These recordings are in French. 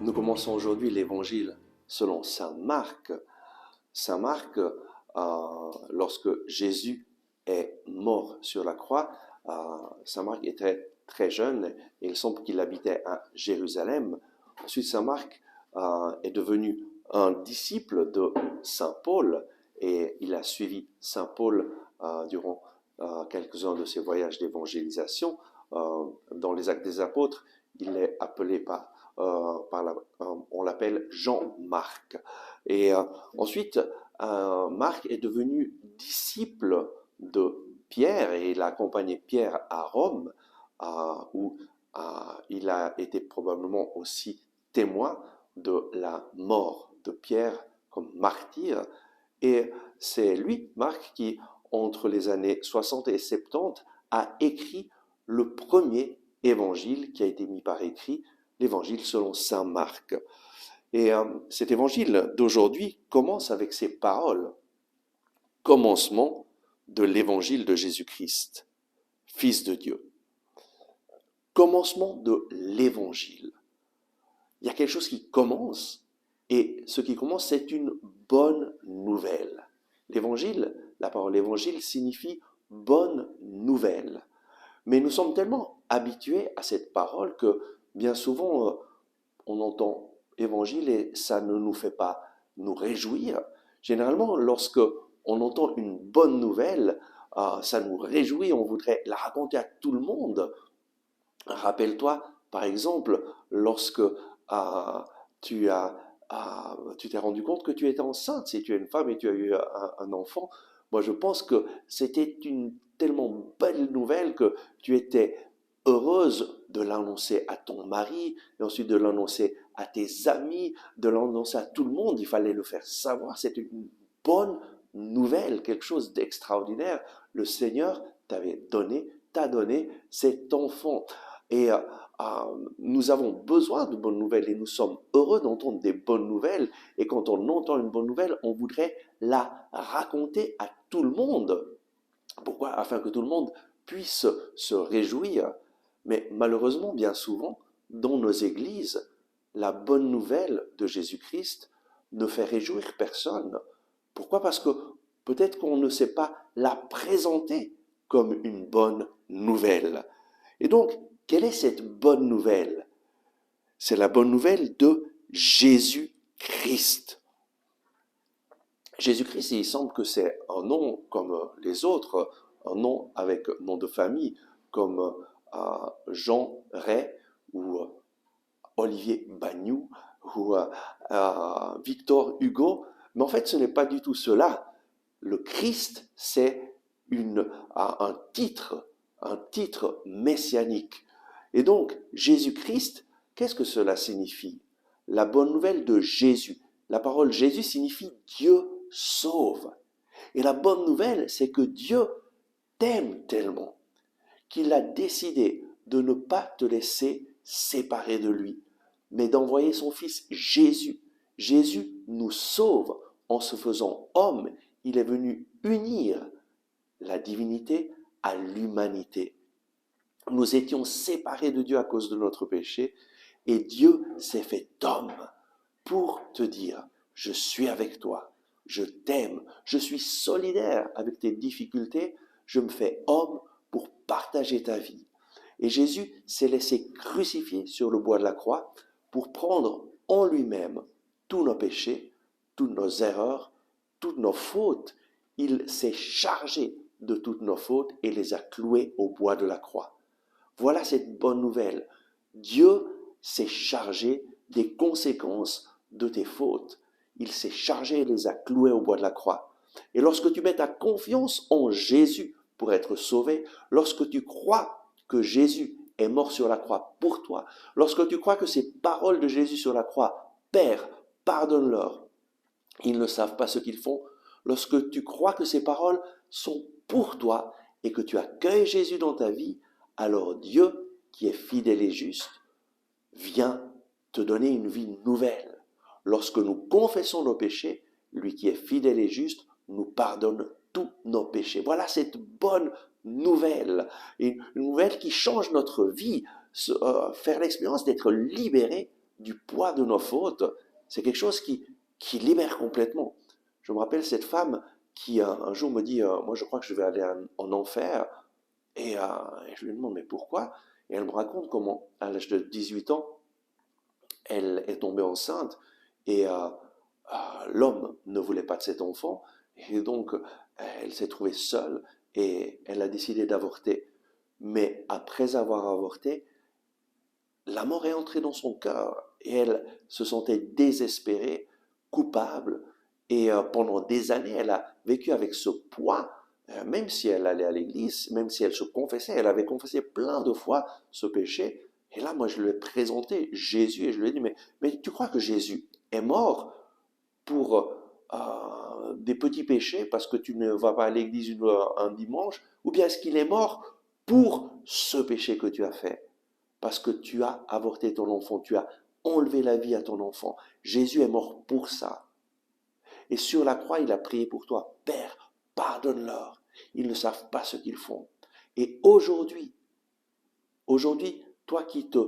Nous commençons aujourd'hui l'évangile selon saint Marc. Saint Marc, lorsque Jésus est mort sur la croix, saint Marc était très jeune et il semble qu'il habitait à Jérusalem. Ensuite, saint Marc est devenu un disciple de saint Paul et il a suivi saint Paul durant quelques-uns de ses voyages d'évangélisation. Dans les Actes des Apôtres, il est appelé on l'appelle Jean-Marc. Et ensuite, Marc est devenu disciple de Pierre et il a accompagné Pierre à Rome, où il a été probablement aussi témoin de la mort de Pierre comme martyr. Et c'est lui, Marc, qui, entre les années 60 et 70, a écrit le premier évangile qui a été mis par écrit, l'évangile selon saint Marc. Et cet évangile d'aujourd'hui commence avec ces paroles. Commencement de l'évangile de Jésus-Christ, Fils de Dieu. Commencement de l'évangile. Il y a quelque chose qui commence, et ce qui commence, c'est une bonne nouvelle. L'évangile, la parole évangile signifie bonne nouvelle. Mais nous sommes tellement habitués à cette parole que bien souvent, on entend évangile et ça ne nous fait pas nous réjouir. Généralement, lorsque on entend une bonne nouvelle, ça nous réjouit, on voudrait la raconter à tout le monde. Rappelle-toi, par exemple, lorsque tu t'es rendu compte que tu étais enceinte, si tu es une femme et tu as eu un enfant. Moi, je pense que c'était une tellement belle nouvelle que tu étais heureuse de l'annoncer à ton mari, et ensuite de l'annoncer à tes amis, de l'annoncer à tout le monde. Il fallait le faire savoir. C'était une bonne nouvelle, quelque chose d'extraordinaire. Le Seigneur t'a donné cet enfant. Et nous avons besoin de bonnes nouvelles et nous sommes heureux d'entendre des bonnes nouvelles. Et quand on entend une bonne nouvelle, on voudrait la raconter à tout le monde. Pourquoi? Afin que tout le monde puisse se réjouir. Mais malheureusement, bien souvent, dans nos églises, la bonne nouvelle de Jésus-Christ ne fait réjouir personne. Pourquoi? Parce que peut-être qu'on ne sait pas la présenter comme une bonne nouvelle. Et donc, quelle est cette bonne nouvelle? C'est la bonne nouvelle de Jésus-Christ. Jésus-Christ, il semble que c'est un nom comme les autres, un nom avec nom de famille, comme Jean Ray ou Olivier Bagnou ou Victor Hugo. Mais en fait, ce n'est pas du tout cela. Le Christ, c'est un titre messianique. Et donc, Jésus-Christ, qu'est-ce que cela signifie? La bonne nouvelle de Jésus. La parole Jésus signifie Dieu sauve. Et la bonne nouvelle, c'est que Dieu t'aime tellement qu'il a décidé de ne pas te laisser séparer de lui, mais d'envoyer son Fils Jésus. Jésus nous sauve en se faisant homme. Il est venu unir la divinité à l'humanité. Nous étions séparés de Dieu à cause de notre péché, et Dieu s'est fait homme pour te dire, je suis avec toi, je t'aime, je suis solidaire avec tes difficultés, je me fais homme pour partager ta vie. Et Jésus s'est laissé crucifier sur le bois de la croix pour prendre en lui-même tous nos péchés, toutes nos erreurs, toutes nos fautes. Il s'est chargé de toutes nos fautes et les a clouées au bois de la croix. Voilà cette bonne nouvelle. Dieu s'est chargé des conséquences de tes fautes. Il s'est chargé et les a clouées au bois de la croix. Et lorsque tu mets ta confiance en Jésus pour être sauvé, lorsque tu crois que Jésus est mort sur la croix pour toi, lorsque tu crois que ces paroles de Jésus sur la croix, Père, pardonne-leur, ils ne savent pas ce qu'ils font, lorsque tu crois que ces paroles sont pour toi et que tu accueilles Jésus dans ta vie, alors Dieu, qui est fidèle et juste, vient te donner une vie nouvelle. Lorsque nous confessons nos péchés, lui qui est fidèle et juste nous pardonne tous nos péchés. Voilà cette bonne nouvelle, une nouvelle qui change notre vie, faire l'expérience d'être libéré du poids de nos fautes, c'est quelque chose qui libère complètement. Je me rappelle cette femme qui un jour me dit, moi je crois que je vais aller en enfer. Et je lui demande, mais pourquoi? Et elle me raconte comment, à l'âge de 18 ans, elle est tombée enceinte et l'homme ne voulait pas de cet enfant. Et donc, elle s'est trouvée seule et elle a décidé d'avorter. Mais après avoir avorté, la mort est entrée dans son cœur et elle se sentait désespérée, coupable. Et pendant des années, elle a vécu avec ce poids, même si elle allait à l'église, même si elle se confessait, elle avait confessé plein de fois ce péché. Et là, moi, je lui ai présenté Jésus et je lui ai dit, mais tu crois que Jésus est mort pour des petits péchés parce que tu ne vas pas à l'église un dimanche, ou bien est-ce qu'il est mort pour ce péché que tu as fait? Parce que tu as avorté ton enfant, tu as enlevé la vie à ton enfant. Jésus est mort pour ça. Et sur la croix, il a prié pour toi. Père, pardonne-leur. Ils ne savent pas ce qu'ils font. Et aujourd'hui, toi qui te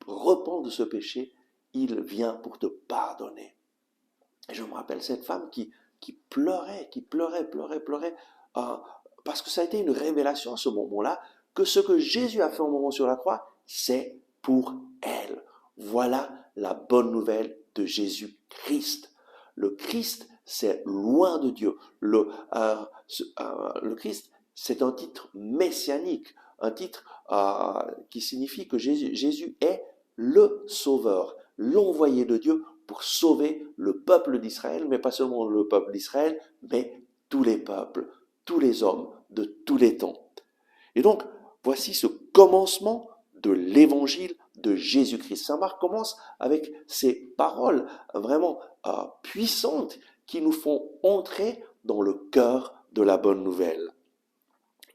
repens de ce péché, il vient pour te pardonner. Et je me rappelle cette femme qui pleurait, pleurait, euh, parce que ça a été une révélation à ce moment-là, que ce que Jésus a fait au moment sur la croix, c'est pour elle. Voilà la bonne nouvelle de Jésus-Christ. Le Christ, c'est loin de Dieu. Le Christ, c'est un titre messianique, un titre qui signifie que Jésus est le Sauveur, l'envoyé de Dieu pour sauver le peuple d'Israël, mais pas seulement le peuple d'Israël, mais tous les peuples, tous les hommes de tous les temps. Et donc, voici ce commencement de l'évangile de Jésus-Christ. Saint Marc commence avec ces paroles vraiment puissantes qui nous font entrer dans le cœur de la bonne nouvelle.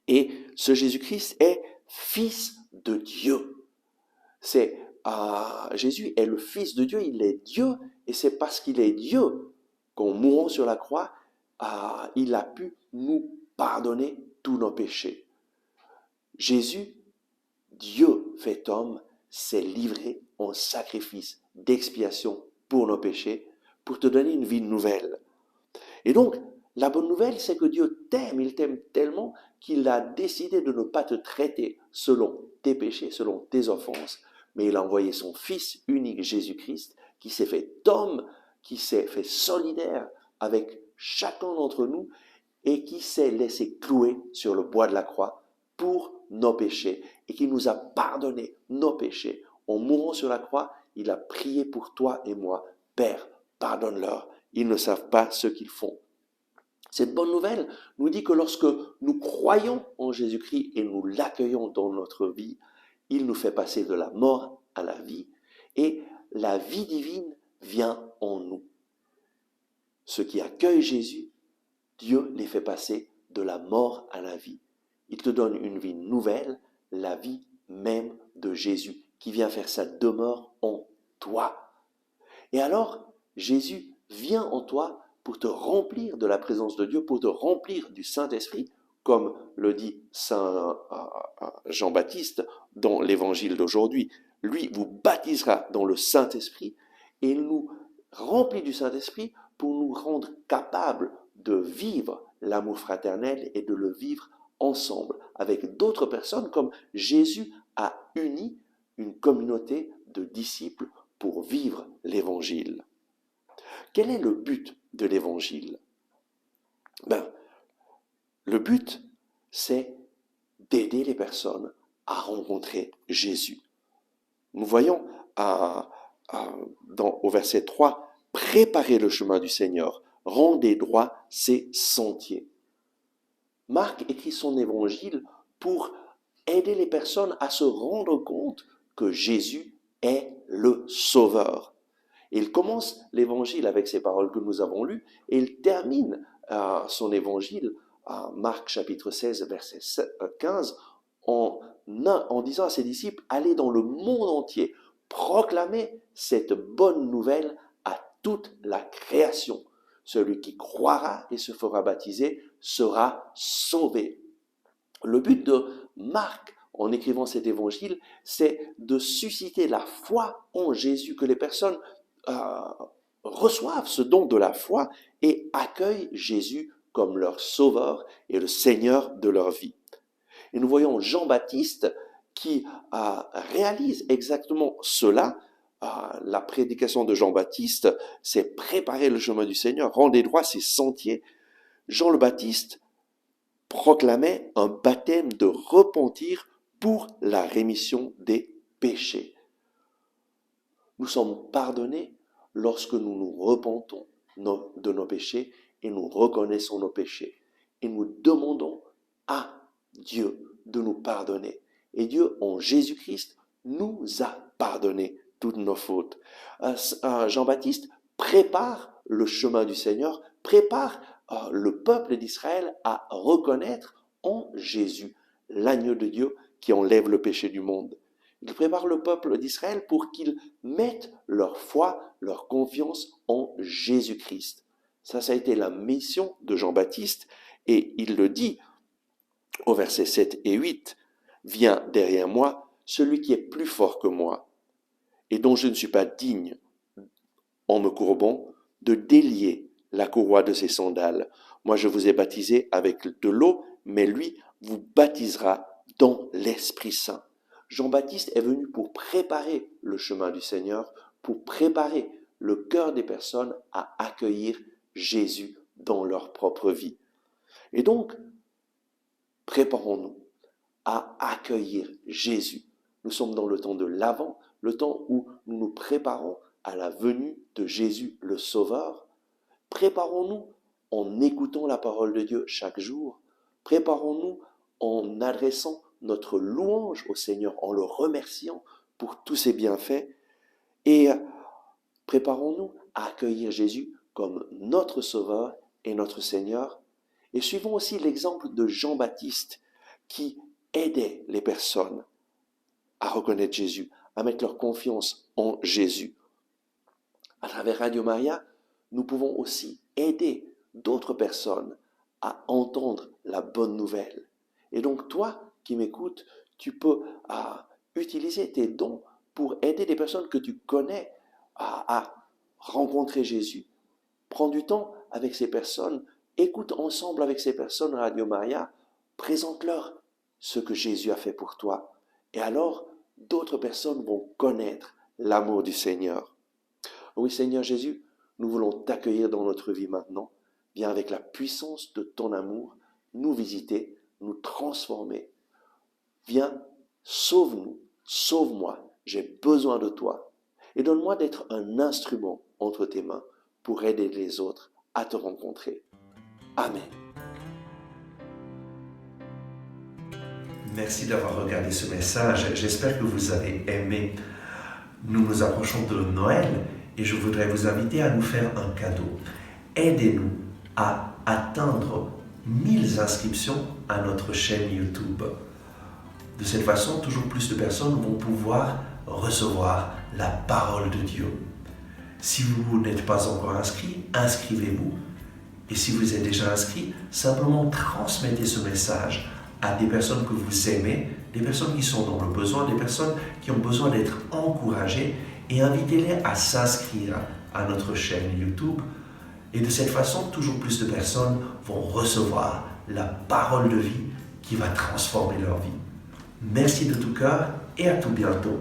Et ce Jésus-Christ est Fils de Dieu. Jésus est le Fils de Dieu, il est Dieu, et c'est parce qu'il est Dieu qu'en mourant sur la croix, il a pu nous pardonner tous nos péchés. Jésus, Dieu fait homme, s'est livré en sacrifice d'expiation pour nos péchés, pour te donner une vie nouvelle. Et donc, la bonne nouvelle, c'est que Dieu t'aime, il t'aime tellement qu'il a décidé de ne pas te traiter selon tes péchés, selon tes offenses, mais il a envoyé son Fils unique, Jésus-Christ, qui s'est fait homme, qui s'est fait solidaire avec chacun d'entre nous et qui s'est laissé clouer sur le bois de la croix pour nos péchés et qui nous a pardonné nos péchés. En mourant sur la croix, il a prié pour toi et moi. Père, pardonne-leur, ils ne savent pas ce qu'ils font. Cette bonne nouvelle nous dit que lorsque nous croyons en Jésus-Christ et nous l'accueillons dans notre vie, il nous fait passer de la mort à la vie et la vie divine vient en nous. Ceux qui accueillent Jésus, Dieu les fait passer de la mort à la vie. Il te donne une vie nouvelle, la vie même de Jésus, qui vient faire sa demeure en toi. Et alors, Jésus vient en toi pour te remplir de la présence de Dieu, pour te remplir du Saint-Esprit, comme le dit Saint Jean-Baptiste dans l'évangile d'aujourd'hui. Lui vous baptisera dans le Saint-Esprit et il nous remplit du Saint-Esprit pour nous rendre capables de vivre l'amour fraternel et de le vivre ensemble avec d'autres personnes, comme Jésus a uni une communauté de disciples pour vivre l'Évangile. Quel est le but de l'Évangile? Le but, c'est d'aider les personnes à rencontrer Jésus. Nous voyons au verset 3, « Préparez le chemin du Seigneur, rendez droit ses sentiers. » Marc écrit son évangile pour aider les personnes à se rendre compte que Jésus est le Sauveur. Il commence l'évangile avec ces paroles que nous avons lues et il termine son évangile, Marc chapitre 16, verset 15, en disant à ses disciples, allez dans le monde entier, proclamez cette bonne nouvelle à toute la création. Celui qui croira et se fera baptiser sera sauvé. Le but de Marc en écrivant cet évangile, c'est de susciter la foi en Jésus, que les personnes euh, reçoivent ce don de la foi et accueillent Jésus comme leur sauveur et le Seigneur de leur vie. Et nous voyons Jean-Baptiste qui réalise exactement cela. La prédication de Jean-Baptiste, c'est préparer le chemin du Seigneur, rendre droits ses sentiers. Jean le Baptiste proclamait un baptême de repentir pour la rémission des péchés. Nous sommes pardonnés lorsque nous nous repentons de nos péchés et nous reconnaissons nos péchés. Et nous demandons à Dieu de nous pardonner. Et Dieu, en Jésus-Christ, nous a pardonné toutes nos fautes. Jean-Baptiste prépare le chemin du Seigneur, prépare le peuple d'Israël à reconnaître en Jésus l'agneau de Dieu qui enlève le péché du monde. Il prépare le peuple d'Israël pour qu'ils mettent leur foi, leur confiance en Jésus-Christ. Ça a été la mission de Jean-Baptiste et il le dit au verset 7 et 8. « Viens derrière moi celui qui est plus fort que moi et dont je ne suis pas digne, en me courbant, de délier la courroie de ses sandales. Moi je vous ai baptisé avec de l'eau, mais lui vous baptisera dans l'Esprit Saint. » Jean-Baptiste est venu pour préparer le chemin du Seigneur, pour préparer le cœur des personnes à accueillir Jésus dans leur propre vie. Et donc, préparons-nous à accueillir Jésus. Nous sommes dans le temps de l'Avent, le temps où nous nous préparons à la venue de Jésus le Sauveur. Préparons-nous en écoutant la parole de Dieu chaque jour. Préparons-nous en adressant notre louange au Seigneur, en le remerciant pour tous ses bienfaits. Et préparons-nous à accueillir Jésus comme notre Sauveur et notre Seigneur. Et suivons aussi l'exemple de Jean-Baptiste qui aidait les personnes à reconnaître Jésus, à mettre leur confiance en Jésus. À travers Radio Maria, nous pouvons aussi aider d'autres personnes à entendre la bonne nouvelle. Et donc toi qui m'écoutes, tu peux utiliser tes dons pour aider des personnes que tu connais à rencontrer Jésus. Prends du temps avec ces personnes, écoute ensemble avec ces personnes Radio Maria, présente-leur ce que Jésus a fait pour toi. Et alors, d'autres personnes vont connaître l'amour du Seigneur. Oui, Seigneur Jésus, nous voulons t'accueillir dans notre vie maintenant. Viens avec la puissance de ton amour, nous visiter, nous transformer. Viens, sauve-nous, sauve-moi, j'ai besoin de toi. Et donne-moi d'être un instrument entre tes mains pour aider les autres à te rencontrer. Amen. Merci d'avoir regardé ce message. J'espère que vous avez aimé. Nous nous approchons de Noël et je voudrais vous inviter à nous faire un cadeau. Aidez-nous à atteindre 1000 inscriptions à notre chaîne YouTube. De cette façon, toujours plus de personnes vont pouvoir recevoir la parole de Dieu. Si vous n'êtes pas encore inscrit, inscrivez-vous. Et si vous êtes déjà inscrit, simplement transmettez ce message à des personnes que vous aimez, des personnes qui sont dans le besoin, des personnes qui ont besoin d'être encouragées et invitez-les à s'inscrire à notre chaîne YouTube. Et de cette façon, toujours plus de personnes vont recevoir la parole de vie qui va transformer leur vie. Merci de tout cœur et à tout bientôt.